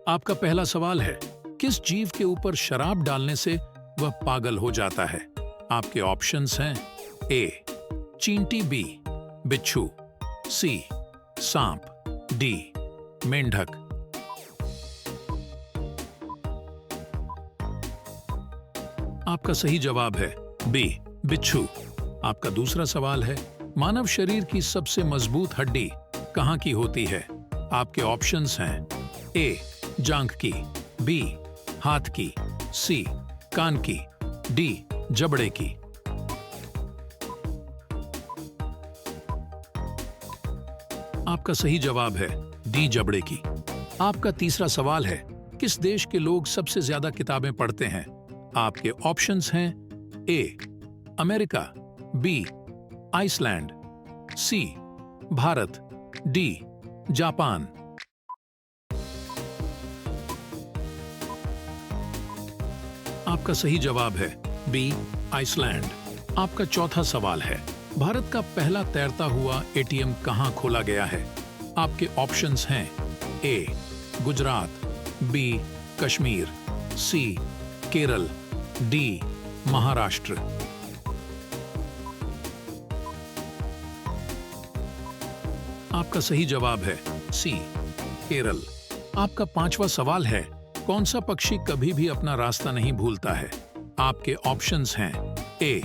आपका पहला सवाल है, किस जीव के ऊपर शराब डालने से वह पागल हो जाता है? आपके ऑप्शंस हैं ए चींटी, बी बिच्छू, सी सांप, डी मेंढक। आपका सही जवाब है बी बिच्छू। आपका दूसरा सवाल है, मानव शरीर की सबसे मजबूत हड्डी कहाँ की होती है? आपके ऑप्शंस हैं ए जांघ की, बी हाथ की, सी कान की, डी जबड़े की। आपका सही जवाब है डी जबड़े की। आपका तीसरा सवाल है, किस देश के लोग सबसे ज्यादा किताबें पढ़ते हैं? आपके ऑप्शंस हैं A America, B Iceland, C Bharat, D Japan. आपका सही जवाब है बी आइसलैंड। आपका चौथा सवाल है, भारत का पहला तैरता हुआ एटीएम कहां खोला गया है? आपके ऑप्शंस हैं ए गुजरात, बी कश्मीर, सी केरल, डी महाराष्ट्र। आपका सही जवाब है सी केरल। आपका पांचवा सवाल है, कौन सा पक्षी कभी भी अपना रास्ता नहीं भूलता है? आपके ऑप्शंस हैं ए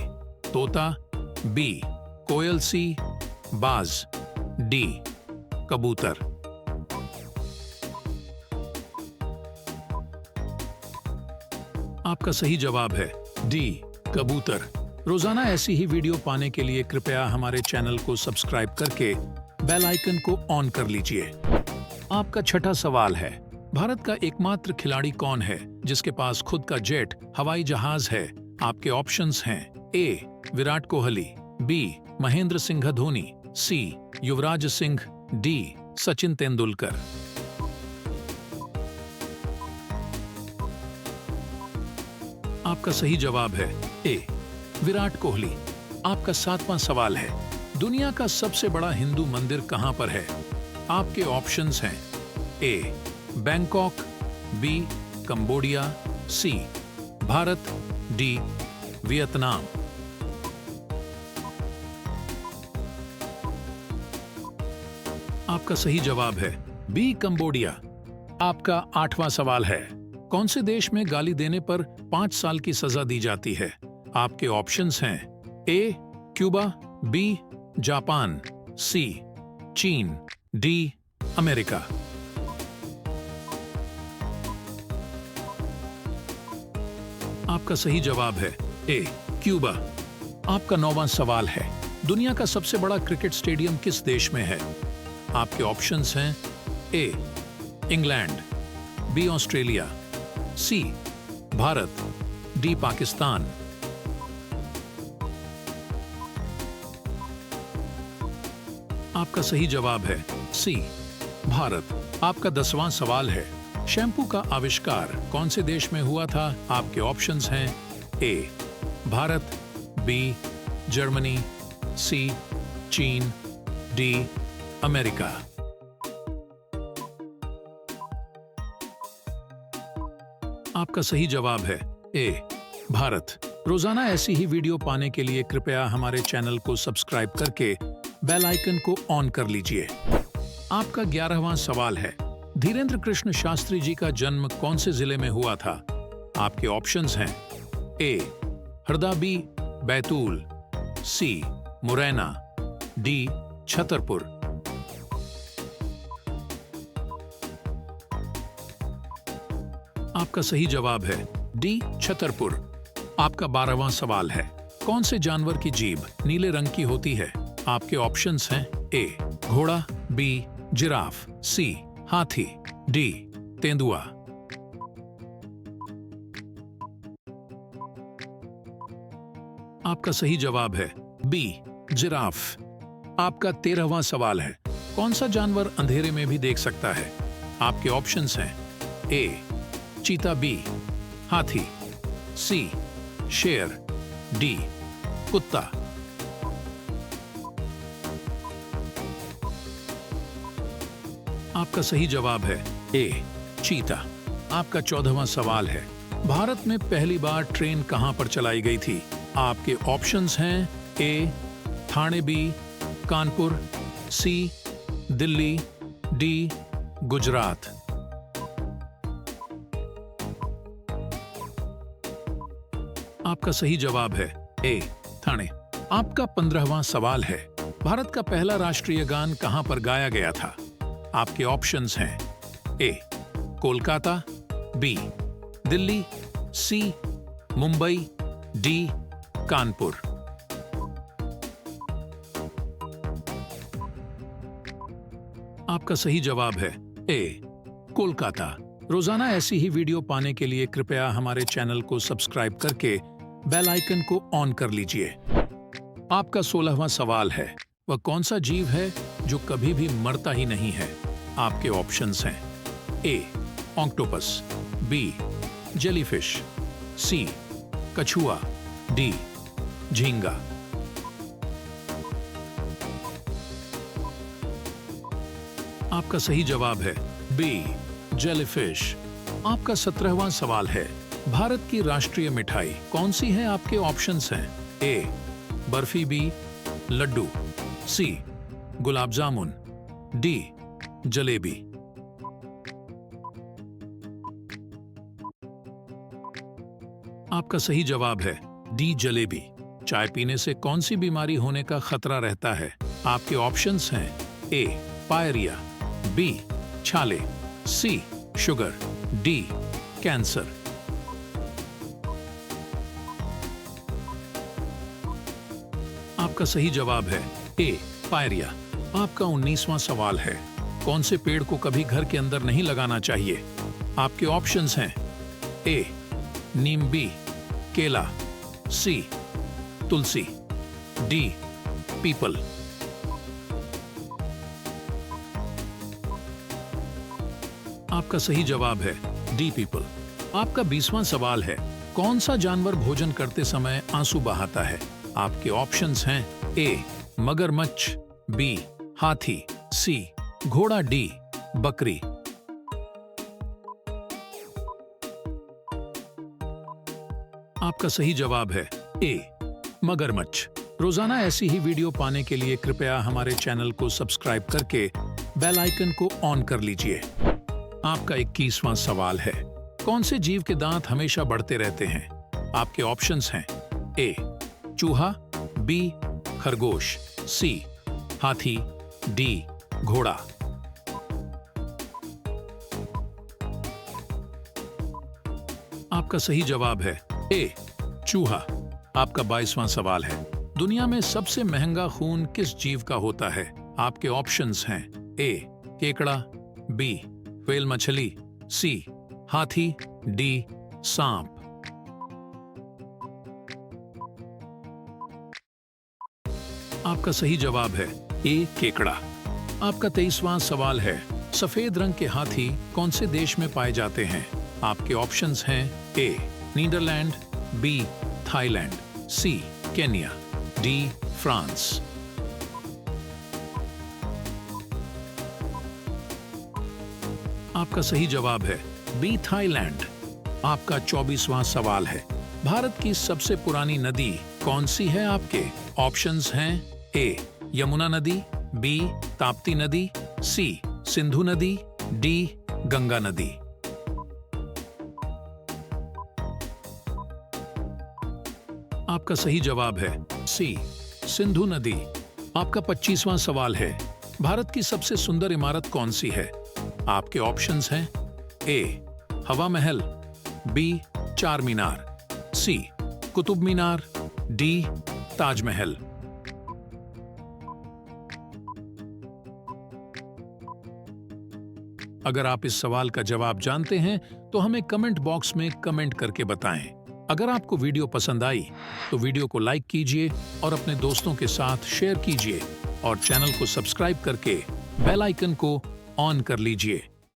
तोता, बी कोयल, सी बाज, डी कबूतर। आपका सही जवाब है डी कबूतर। रोजाना ऐसी ही वीडियो पाने के लिए कृपया हमारे चैनल को सब्सक्राइब करके बेल आइकन को ऑन कर लीजिए। आपका छठा सवाल है, भारत का एकमात्र खिलाड़ी कौन है जिसके पास खुद का जेट हवाई जहाज है? आपके ऑप्शंस हैं ए विराट कोहली, बी महेंद्र सिंह धोनी, सी युवराज सिंह, डी सचिन तेंदुलकर। आपका सही जवाब है ए विराट कोहली। आपका सातवां सवाल है, दुनिया का सबसे बड़ा हिंदू मंदिर कहां पर है? आपके ऑप्शंस हैं ए बैंकॉक, बी कंबोडिया, सी भारत, डी वियतनाम। आपका सही जवाब है बी कंबोडिया। आपका आठवां सवाल है, कौन से देश में गाली देने पर 5 साल की सजा दी जाती है? आपके ऑप्शंस हैं ए क्यूबा, बी जापान, सी चीन, डी अमेरिका। आपका सही जवाब है ए क्यूबा। आपका 9वां सवाल है, दुनिया का सबसे बड़ा क्रिकेट स्टेडियम किस देश में है? आपके ऑप्शंस हैं A England, B Australia, C Bharat, D Pakistan. आपका सही जवाब है सी भारत। आपका 10वां सवाल है, शैम्पू का आविष्कार कौन से देश में हुआ था? आपके ऑप्शंस हैं ए भारत, बी जर्मनी, सी चीन, डी अमेरिका। आपका सही जवाब है ए भारत। रोजाना ऐसी ही वीडियो पाने के लिए कृपया हमारे चैनल को सब्सक्राइब करके बेल आइकन को ऑन कर लीजिए। आपका 11वां सवाल है, धीरेन्द्र कृष्ण शास्त्री जी का जन्म कौन से जिले में हुआ था? आपके ऑप्शंस हैं ए हरदा, बी बैतूल, सी मुरैना, डी छतरपुर। आपका सही जवाब है डी छतरपुर। आपका 12वां सवाल है, कौन से जानवर की जीभ नीले रंग की होती है? आपके ऑप्शंस हैं ए घोड़ा, बी जिराफ, सी हाथी, डी तेंदुआ। आपका सही जवाब है बी जिराफ। आपका 13वां सवाल है, कौन सा जानवर अंधेरे में भी देख सकता है? आपके ऑप्शंस हैं ए चीता, बी हाथी, सी शेर, डी कुत्ता। आपका सही जवाब है ए चीता। आपका 14वां सवाल है, भारत में पहली बार ट्रेन कहां पर चलाई गई थी? आपके ऑप्शंस हैं ए ठाणे, बी कानपुर, सी दिल्ली, डी गुजरात। आपका सही जवाब है ए ठाणे। आपका 15वां सवाल है, भारत का पहला राष्ट्रीय गान कहां पर गाया गया था? आपके ऑप्शंस हैं ए कोलकाता, बी दिल्ली, सी मुंबई, डी कानपुर। आपका सही जवाब है ए कोलकाता। रोजाना ऐसी ही वीडियो पाने के लिए कृपया हमारे चैनल को सब्सक्राइब करके बेल आइकन को ऑन कर लीजिए। आपका 16वां सवाल है, वह कौन सा जीव है जो कभी भी मरता ही नहीं है? आपके ऑप्शंस हैं ए ऑक्टोपस, बी जेलीफिश, सी कछुआ, डी झींगा। आपका सही जवाब है बी जेलीफिश। आपका 17वां सवाल है, भारत की राष्ट्रीय मिठाई कौन सी है? आपके ऑप्शंस हैं ए बर्फी, बी लड्डू, सी गुलाब जामुन, डी जलेबी। आपका सही जवाब है डी जलेबी। चाय पीने से कौन सी बीमारी होने का खतरा रहता है? आपके ऑप्शंस हैं ए पायरिया, बी छाले, सी शुगर, डी कैंसर। आपका सही जवाब है ए पायरिया। आपका 19वां सवाल है, कौन से पेड़ को कभी घर के अंदर नहीं लगाना चाहिए? आपके ऑप्शंस हैं ए नीम, बी केला, सी तुलसी, डी पीपल। आपका सही जवाब है डी पीपल। आपका 20वां सवाल है, कौन सा जानवर भोजन करते समय आंसू बहाता है? आपके ऑप्शंस हैं ए मगरमच्छ, बी हाथी, सी घोड़ा, डी बकरी। आपका सही जवाब है ए मगरमच्छ। रोजाना ऐसी ही वीडियो पाने के लिए कृपया हमारे चैनल को सब्सक्राइब करके बेल आइकन को ऑन कर लीजिए। आपका 21वां सवाल है, कौन से जीव के दांत हमेशा बढ़ते रहते हैं? आपके ऑप्शंस हैं ए चूहा, बी खरगोश, सी हाथी, डी घोड़ा। आपका सही जवाब है ए चूहा। आपका 22वां सवाल है, दुनिया में सबसे महंगा खून किस जीव का होता है? आपके ऑप्शंस हैं ए केकड़ा, बी व्हेल मछली, सी हाथी, डी सांप। आपका सही जवाब है ए केकड़ा। आपका 23वां सवाल है, सफेद रंग के हाथी कौन से देश में पाए जाते हैं? आपके ऑप्शंस हैं ए नीदरलैंड, बी थाईलैंड, सी केन्या, डी फ्रांस। आपका सही जवाब है बी थाईलैंड। आपका 24वां सवाल है, भारत की सबसे पुरानी नदी कौन सी है? आपके ऑप्शंस हैं ए यमुना नदी, बी ताप्ती नदी, सी सिंधु नदी, डी गंगा नदी। आपका सही जवाब है सी सिंधु नदी। आपका 25वां सवाल है, भारत की सबसे सुंदर इमारत कौन सी है? आपके ऑप्शंस हैं ए हवा महल, बी चार मीनार, सी कुतुब मीनार, डी ताजमहल। अगर आप इस सवाल का जवाब जानते हैं तो हमें कमेंट बॉक्स में कमेंट करके बताएं। अगर आपको वीडियो पसंद आई तो वीडियो को लाइक कीजिए और अपने दोस्तों के साथ शेयर कीजिए और चैनल को सब्सक्राइब करके बेल आइकन को ऑन कर लीजिए।